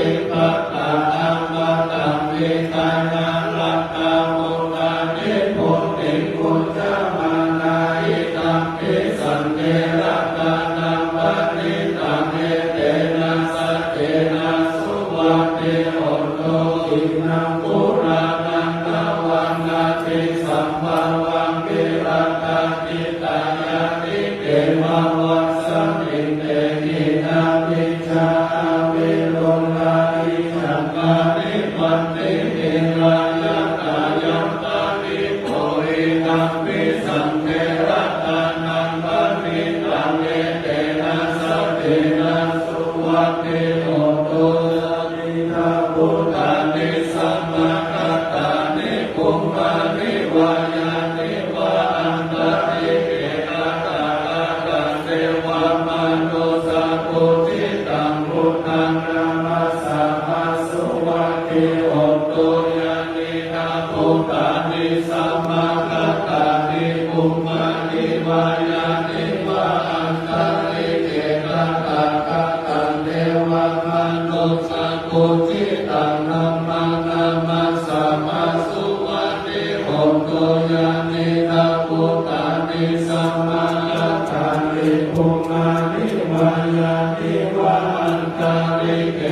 ติปัตตาอัมมะตังเวทานาลัตตาโมตานิพุทธิกุจจามานาอิตัมปิสันเทระตานัมปะนิตังเอเตนะสัจเจนะสุวัตติโหตุอินังปุรานังนวันนาติสัมภาวังกิรัตติตายานิเกวะวัสสมิเตหินาปิจาเวโรลาอิจังกานิปันติเอรายะตายัมปานิโภอิตัมปิสังเทระตานังปะนิตังเอเตนะสัจเจนะสุวัตติโหตุนิทาพุทธานิสัมมากัตตานิปุมมานิวายานิวะอันตริเกตตาอาคันเทวามโนสัพพุทิตังพุทธังนามัสสะมาสุวัตติโหตุยานินาพุทธานิสัมมากัตตานิปุมมานิวายานิวะอันตริเกตตาอาคันเทวามโนสัพพุทิตังธัมมังนามัสสะมาสุวัตติโหตุยานินาพุทธานิสัมมากัตตานิปุมมานิวายานิวะอันตริเก